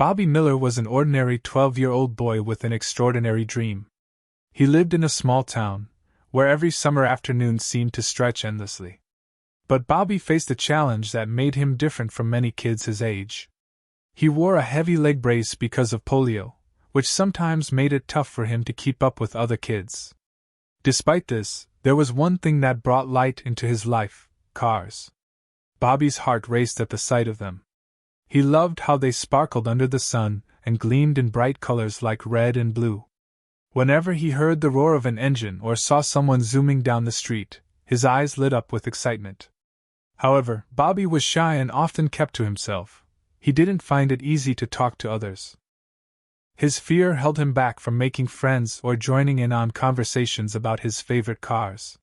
Bobby Miller was an ordinary 12-year-old boy with an extraordinary dream. He lived in a small town, where every summer afternoon seemed to stretch endlessly. But Bobby faced a challenge that made him different from many kids his age. He wore a heavy leg brace because of polio, which sometimes made it tough for him to keep up with other kids. Despite this, there was one thing that brought light into his life: cars. Bobby's heart raced at the sight of them. He loved how they sparkled under the sun and gleamed in bright colors like red and blue. Whenever he heard the roar of an engine or saw someone zooming down the street, his eyes lit up with excitement. However, Bobby was shy and often kept to himself. He didn't find it easy to talk to others. His fear held him back from making friends or joining in on conversations about his favorite cars.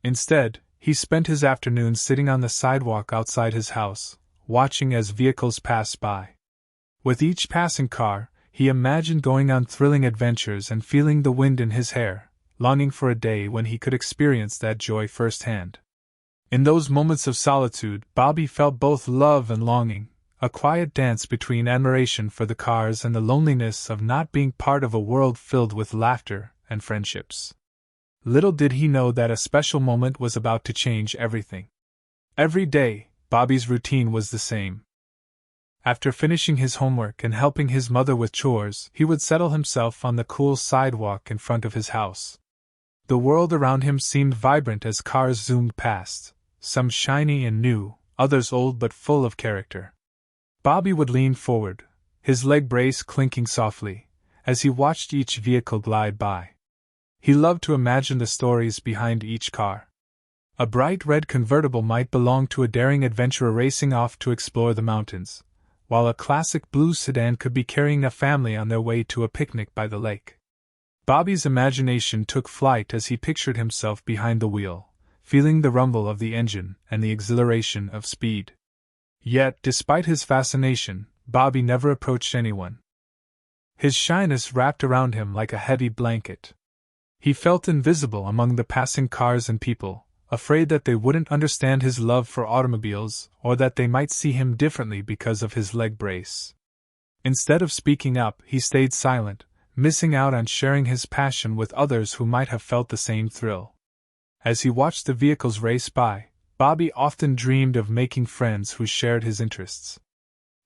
Instead, he spent his afternoons sitting on the sidewalk outside his house, watching as vehicles passed by. With each passing car, he imagined going on thrilling adventures and feeling the wind in his hair, longing for a day when he could experience that joy firsthand. In those moments of solitude, Bobby felt both love and longing, a quiet dance between admiration for the cars and the loneliness of not being part of a world filled with laughter and friendships. Little did he know that a special moment was about to change everything. Every day, Bobby's routine was the same. After finishing his homework and helping his mother with chores, he would settle himself on the cool sidewalk in front of his house. The world around him seemed vibrant as cars zoomed past, some shiny and new, others old but full of character. Bobby would lean forward, his leg brace clinking softly, as he watched each vehicle glide by. He loved to imagine the stories behind each car. A bright red convertible might belong to a daring adventurer racing off to explore the mountains, while a classic blue sedan could be carrying a family on their way to a picnic by the lake. Bobby's imagination took flight as he pictured himself behind the wheel, feeling the rumble of the engine and the exhilaration of speed. Yet, despite his fascination, Bobby never approached anyone. His shyness wrapped around him like a heavy blanket. He felt invisible among the passing cars and people, afraid that they wouldn't understand his love for automobiles or that they might see him differently because of his leg brace. Instead of speaking up, he stayed silent, missing out on sharing his passion with others who might have felt the same thrill. As he watched the vehicles race by, Bobby often dreamed of making friends who shared his interests.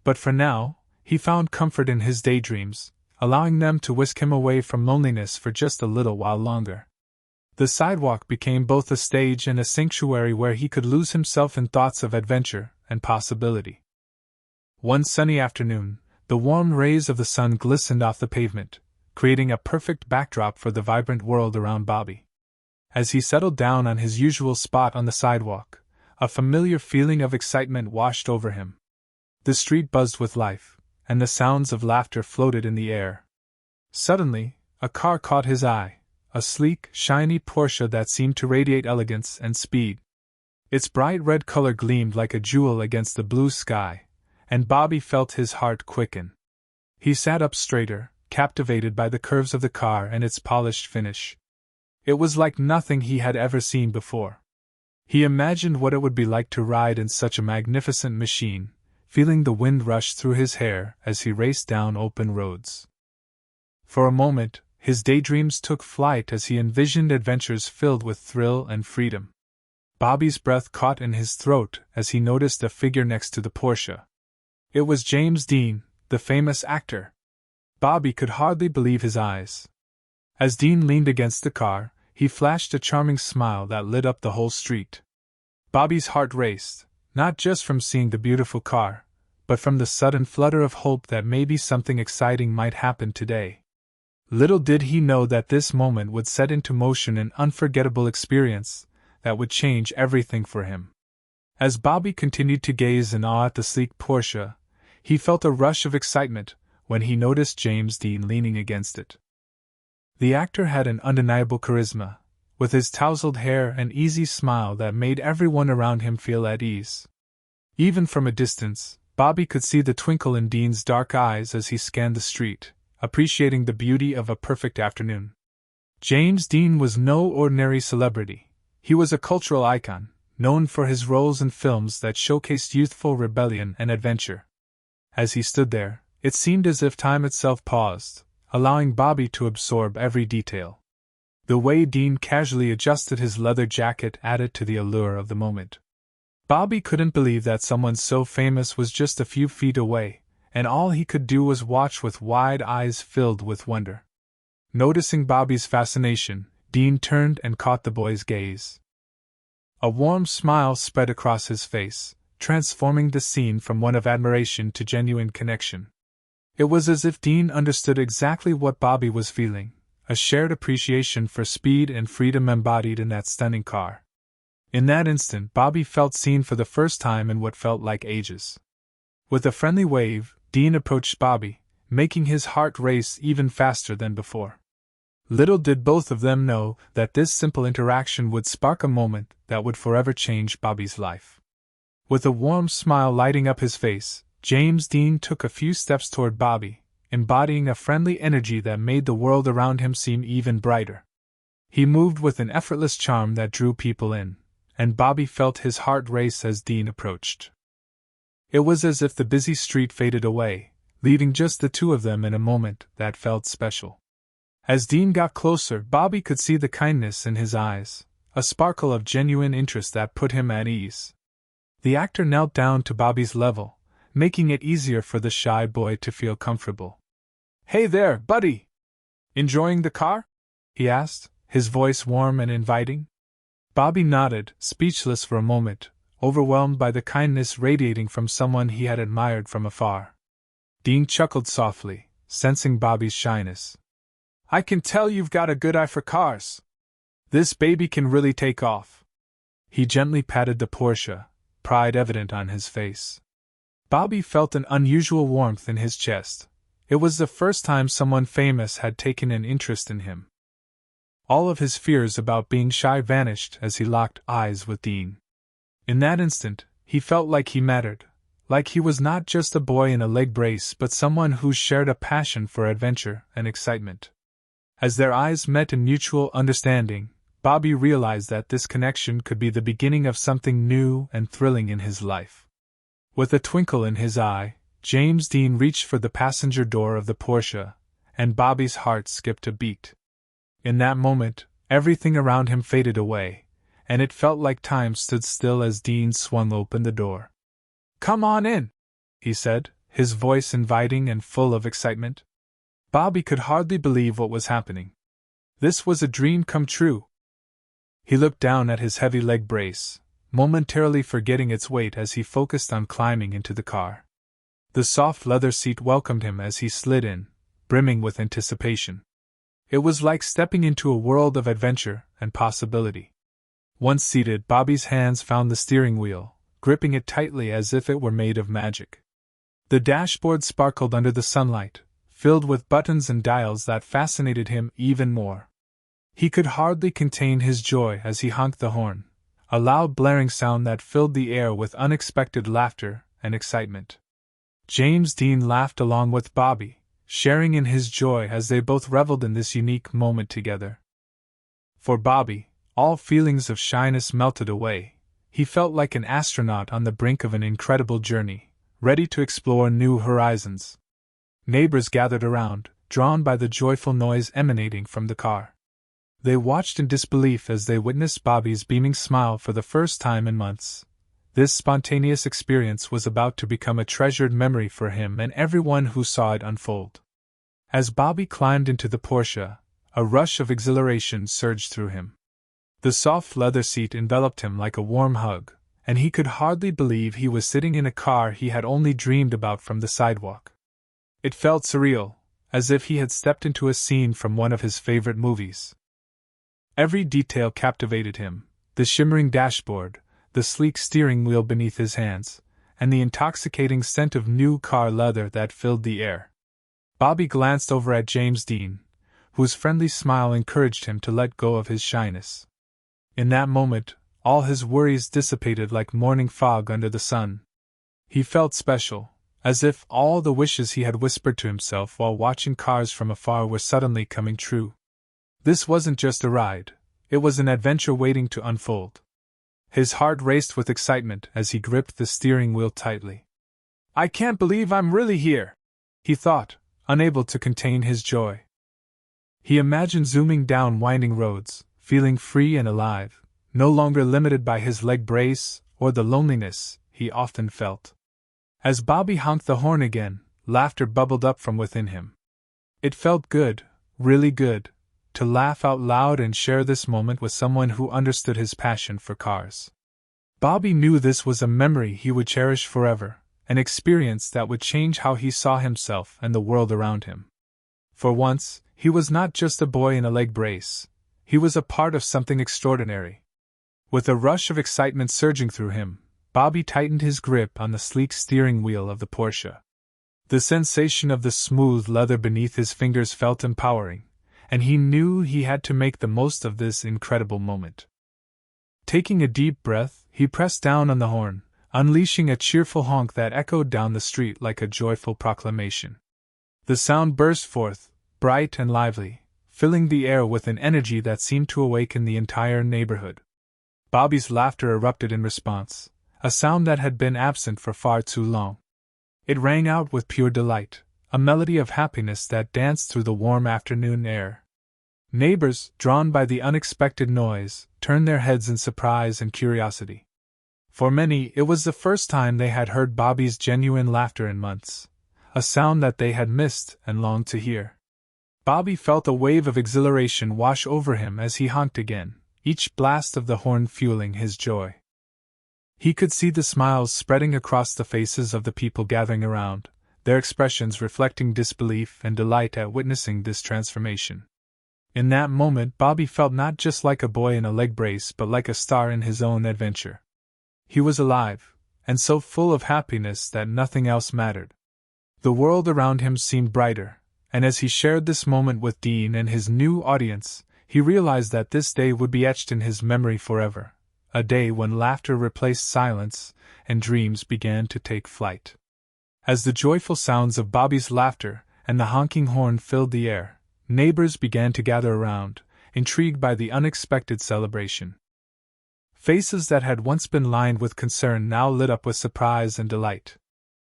But for now, he found comfort in his daydreams, allowing them to whisk him away from loneliness for just a little while longer. The sidewalk became both a stage and a sanctuary where he could lose himself in thoughts of adventure and possibility. One sunny afternoon, the warm rays of the sun glistened off the pavement, creating a perfect backdrop for the vibrant world around Bobby. As he settled down on his usual spot on the sidewalk, a familiar feeling of excitement washed over him. The street buzzed with life, and the sounds of laughter floated in the air. Suddenly, a car caught his eye, a sleek, shiny Porsche that seemed to radiate elegance and speed. Its bright red color gleamed like a jewel against the blue sky, and Bobby felt his heart quicken. He sat up straighter, captivated by the curves of the car and its polished finish. It was like nothing he had ever seen before. He imagined what it would be like to ride in such a magnificent machine, feeling the wind rush through his hair as he raced down open roads. For a moment, his daydreams took flight as he envisioned adventures filled with thrill and freedom. Bobby's breath caught in his throat as he noticed a figure next to the Porsche. It was James Dean, the famous actor. Bobby could hardly believe his eyes. As Dean leaned against the car, he flashed a charming smile that lit up the whole street. Bobby's heart raced, not just from seeing the beautiful car, but from the sudden flutter of hope that maybe something exciting might happen today. Little did he know that this moment would set into motion an unforgettable experience that would change everything for him. As Bobby continued to gaze in awe at the sleek Porsche, he felt a rush of excitement when he noticed James Dean leaning against it. The actor had an undeniable charisma, with his tousled hair and easy smile that made everyone around him feel at ease. Even from a distance, Bobby could see the twinkle in Dean's dark eyes as he scanned the street, appreciating the beauty of a perfect afternoon. James Dean was no ordinary celebrity. He was a cultural icon, known for his roles in films that showcased youthful rebellion and adventure. As he stood there, It seemed as if time itself paused, allowing Bobby to absorb every detail. The way Dean casually adjusted his leather jacket added to the allure of the moment. Bobby couldn't believe that someone so famous was just a few feet away, and all he could do was watch with wide eyes filled with wonder. Noticing Bobby's fascination, Dean turned and caught the boy's gaze. A warm smile spread across his face, transforming the scene from one of admiration to genuine connection. It was as if Dean understood exactly what Bobby was feeling, a shared appreciation for speed and freedom embodied in that stunning car. In that instant, Bobby felt seen for the first time in what felt like ages. With a friendly wave, Dean approached Bobby, making his heart race even faster than before. Little did both of them know that this simple interaction would spark a moment that would forever change Bobby's life. With a warm smile lighting up his face, James Dean took a few steps toward Bobby, embodying a friendly energy that made the world around him seem even brighter. He moved with an effortless charm that drew people in, and Bobby felt his heart race as Dean approached. It was as if the busy street faded away, leaving just the two of them in a moment that felt special. As Dean got closer, Bobby could see the kindness in his eyes, a sparkle of genuine interest that put him at ease. The actor knelt down to Bobby's level, making it easier for the shy boy to feel comfortable. "Hey there, buddy! Enjoying the car?" he asked, his voice warm and inviting. Bobby nodded, speechless for a moment, overwhelmed by the kindness radiating from someone he had admired from afar. Dean chuckled softly, sensing Bobby's shyness. "I can tell you've got a good eye for cars. This baby can really take off." He gently patted the Porsche, pride evident on his face. Bobby felt an unusual warmth in his chest. It was the first time someone famous had taken an interest in him. All of his fears about being shy vanished as he locked eyes with Dean. In that instant, he felt like he mattered, like he was not just a boy in a leg brace but someone who shared a passion for adventure and excitement. As their eyes met in mutual understanding, Bobby realized that this connection could be the beginning of something new and thrilling in his life. With a twinkle in his eye, James Dean reached for the passenger door of the Porsche, and Bobby's heart skipped a beat. In that moment, everything around him faded away, and it felt like time stood still as Dean swung open the door. "Come on in," he said, his voice inviting and full of excitement. Bobby could hardly believe what was happening. This was a dream come true. He looked down at his heavy leg brace, momentarily forgetting its weight as he focused on climbing into the car. The soft leather seat welcomed him as he slid in, brimming with anticipation. It was like stepping into a world of adventure and possibility. Once seated, Bobby's hands found the steering wheel, gripping it tightly as if it were made of magic. The dashboard sparkled under the sunlight, filled with buttons and dials that fascinated him even more. He could hardly contain his joy as he honked the horn, a loud blaring sound that filled the air with unexpected laughter and excitement. James Dean laughed along with Bobby, sharing in his joy as they both reveled in this unique moment together. For Bobby, all feelings of shyness melted away. He felt like an astronaut on the brink of an incredible journey, ready to explore new horizons. Neighbors gathered around, drawn by the joyful noise emanating from the car. They watched in disbelief as they witnessed Bobby's beaming smile for the first time in months. This spontaneous experience was about to become a treasured memory for him and everyone who saw it unfold. As Bobby climbed into the Porsche, a rush of exhilaration surged through him. The soft leather seat enveloped him like a warm hug, and he could hardly believe he was sitting in a car he had only dreamed about from the sidewalk. It felt surreal, as if he had stepped into a scene from one of his favorite movies. Every detail captivated him: the shimmering dashboard, the sleek steering wheel beneath his hands, and the intoxicating scent of new car leather that filled the air. Bobby glanced over at James Dean, whose friendly smile encouraged him to let go of his shyness. In that moment, all his worries dissipated like morning fog under the sun. He felt special, as if all the wishes he had whispered to himself while watching cars from afar were suddenly coming true. This wasn't just a ride, it was an adventure waiting to unfold. His heart raced with excitement as he gripped the steering wheel tightly. "I can't believe I'm really here!" he thought, unable to contain his joy. He imagined zooming down winding roads, feeling free and alive, no longer limited by his leg brace or the loneliness he often felt. As Bobby honked the horn again, laughter bubbled up from within him. It felt good, really good, to laugh out loud and share this moment with someone who understood his passion for cars. Bobby knew this was a memory he would cherish forever, an experience that would change how he saw himself and the world around him. For once, he was not just a boy in a leg brace, he was a part of something extraordinary. With a rush of excitement surging through him, Bobby tightened his grip on the sleek steering wheel of the Porsche. The sensation of the smooth leather beneath his fingers felt empowering, and he knew he had to make the most of this incredible moment. Taking a deep breath, he pressed down on the horn, unleashing a cheerful honk that echoed down the street like a joyful proclamation. The sound burst forth, bright and lively, filling the air with an energy that seemed to awaken the entire neighborhood. Bobby's laughter erupted in response, a sound that had been absent for far too long. It rang out with pure delight, a melody of happiness that danced through the warm afternoon air. Neighbors, drawn by the unexpected noise, turned their heads in surprise and curiosity. For many, it was the first time they had heard Bobby's genuine laughter in months, a sound that they had missed and longed to hear. Bobby felt a wave of exhilaration wash over him as he honked again, each blast of the horn fueling his joy. He could see the smiles spreading across the faces of the people gathering around, their expressions reflecting disbelief and delight at witnessing this transformation. In that moment, Bobby felt not just like a boy in a leg brace but like a star in his own adventure. He was alive, and so full of happiness that nothing else mattered. The world around him seemed brighter, and as he shared this moment with Dean and his new audience, he realized that this day would be etched in his memory forever, a day when laughter replaced silence and dreams began to take flight. As the joyful sounds of Bobby's laughter and the honking horn filled the air, neighbors began to gather around, intrigued by the unexpected celebration. Faces that had once been lined with concern now lit up with surprise and delight.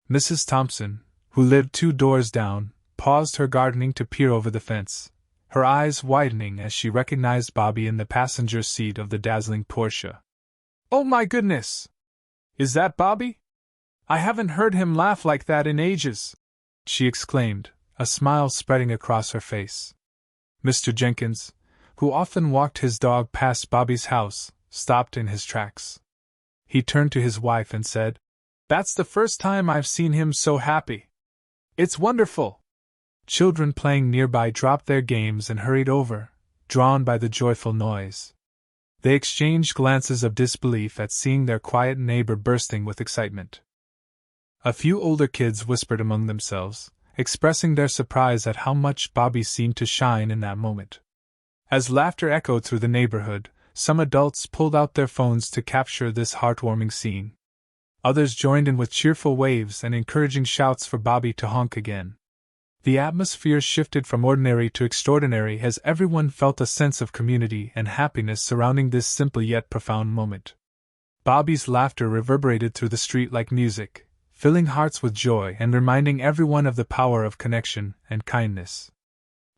Mrs. Thompson, who lived 2 doors down, paused her gardening to peer over the fence, her eyes widening as she recognized Bobby in the passenger seat of the dazzling Porsche. "Oh my goodness! Is that Bobby? I haven't heard him laugh like that in ages!" she exclaimed, a smile spreading across her face. Mr. Jenkins, who often walked his dog past Bobby's house, stopped in his tracks. He turned to his wife and said, "That's the first time I've seen him so happy. It's wonderful!" Children playing nearby dropped their games and hurried over, drawn by the joyful noise. They exchanged glances of disbelief at seeing their quiet neighbor bursting with excitement. A few older kids whispered among themselves, expressing their surprise at how much Bobby seemed to shine in that moment. As laughter echoed through the neighborhood, some adults pulled out their phones to capture this heartwarming scene. Others joined in with cheerful waves and encouraging shouts for Bobby to honk again. The atmosphere shifted from ordinary to extraordinary as everyone felt a sense of community and happiness surrounding this simple yet profound moment. Bobby's laughter reverberated through the street like music, filling hearts with joy and reminding everyone of the power of connection and kindness.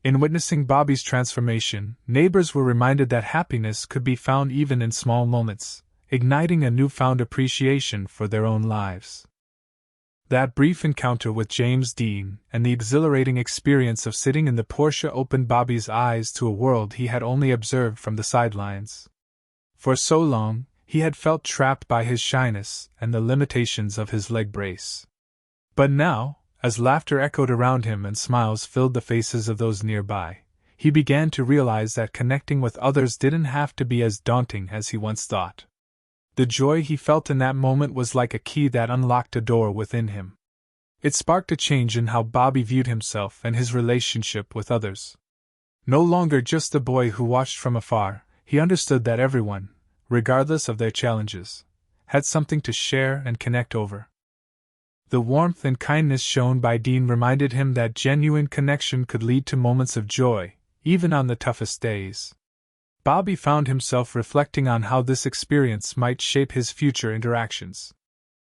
In witnessing Bobby's transformation, neighbors were reminded that happiness could be found even in small moments, igniting a newfound appreciation for their own lives. That brief encounter with James Dean and the exhilarating experience of sitting in the Porsche opened Bobby's eyes to a world he had only observed from the sidelines. For so long, he had felt trapped by his shyness and the limitations of his leg brace. But now, as laughter echoed around him and smiles filled the faces of those nearby, he began to realize that connecting with others didn't have to be as daunting as he once thought. The joy he felt in that moment was like a key that unlocked a door within him. It sparked a change in how Bobby viewed himself and his relationship with others. No longer just a boy who watched from afar, he understood that everyone, regardless of their challenges, had something to share and connect over. The warmth and kindness shown by Dean reminded him that genuine connection could lead to moments of joy, even on the toughest days. Bobby found himself reflecting on how this experience might shape his future interactions.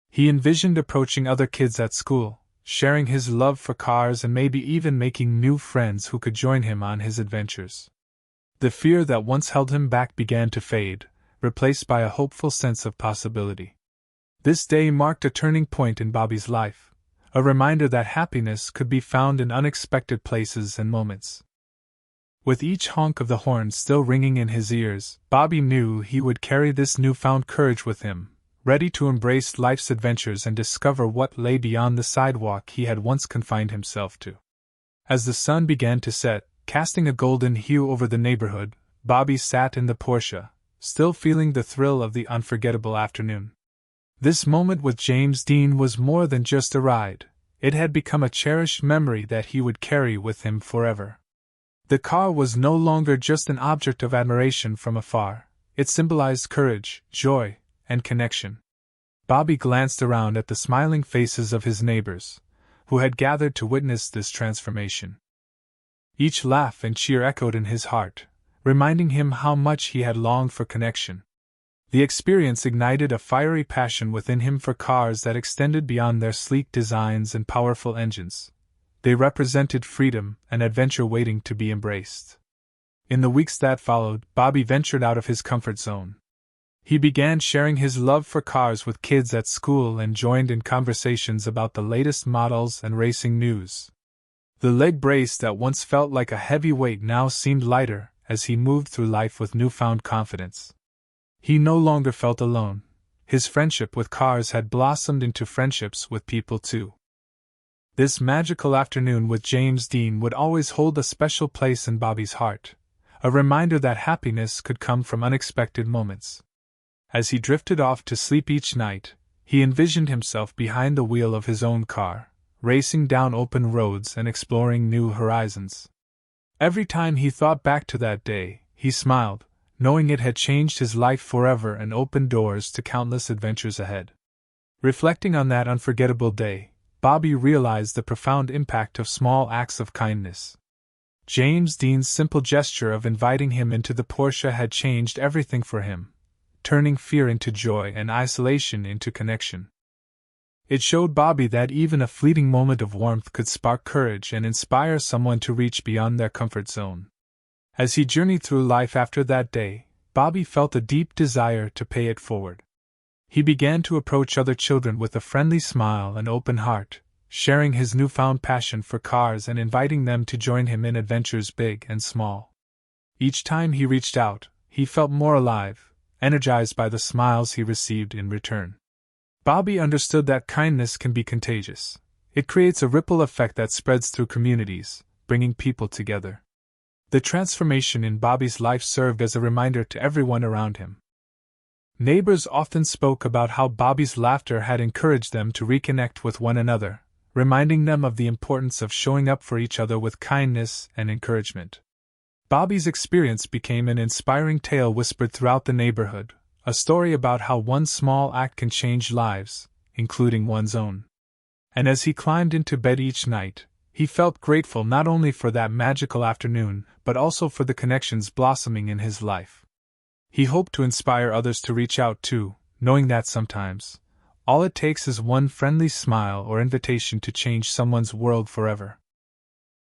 He envisioned approaching other kids at school, sharing his love for cars and maybe even making new friends who could join him on his adventures. The fear that once held him back began to fade, replaced by a hopeful sense of possibility. This day marked a turning point in Bobby's life, a reminder that happiness could be found in unexpected places and moments. With each honk of the horn still ringing in his ears, Bobby knew he would carry this newfound courage with him, ready to embrace life's adventures and discover what lay beyond the sidewalk he had once confined himself to. As the sun began to set, casting a golden hue over the neighborhood, Bobby sat in the Porsche, still feeling the thrill of the unforgettable afternoon. This moment with James Dean was more than just a ride, it had become a cherished memory that he would carry with him forever. The car was no longer just an object of admiration from afar, it symbolized courage, joy, and connection. Bobby glanced around at the smiling faces of his neighbors, who had gathered to witness this transformation. Each laugh and cheer echoed in his heart, reminding him how much he had longed for connection. The experience ignited a fiery passion within him for cars that extended beyond their sleek designs and powerful engines. They represented freedom and adventure waiting to be embraced. In the weeks that followed, Bobby ventured out of his comfort zone. He began sharing his love for cars with kids at school and joined in conversations about the latest models and racing news. The leg brace that once felt like a heavy weight now seemed lighter as he moved through life with newfound confidence. He no longer felt alone. His friendship with cars had blossomed into friendships with people too. This magical afternoon with James Dean would always hold a special place in Bobby's heart, a reminder that happiness could come from unexpected moments. As he drifted off to sleep each night, he envisioned himself behind the wheel of his own car, racing down open roads and exploring new horizons. Every time he thought back to that day, he smiled, knowing it had changed his life forever and opened doors to countless adventures ahead. Reflecting on that unforgettable day, Bobby realized the profound impact of small acts of kindness. James Dean's simple gesture of inviting him into the Porsche had changed everything for him, turning fear into joy and isolation into connection. It showed Bobby that even a fleeting moment of warmth could spark courage and inspire someone to reach beyond their comfort zone. As he journeyed through life after that day, Bobby felt a deep desire to pay it forward. He began to approach other children with a friendly smile and open heart, sharing his newfound passion for cars and inviting them to join him in adventures big and small. Each time he reached out, he felt more alive, energized by the smiles he received in return. Bobby understood that kindness can be contagious. It creates a ripple effect that spreads through communities, bringing people together. The transformation in Bobby's life served as a reminder to everyone around him. Neighbors often spoke about how Bobby's laughter had encouraged them to reconnect with one another, reminding them of the importance of showing up for each other with kindness and encouragement. Bobby's experience became an inspiring tale whispered throughout the neighborhood, a story about how one small act can change lives, including one's own. And as he climbed into bed each night, he felt grateful not only for that magical afternoon, but also for the connections blossoming in his life. He hoped to inspire others to reach out too, knowing that sometimes, all it takes is one friendly smile or invitation to change someone's world forever.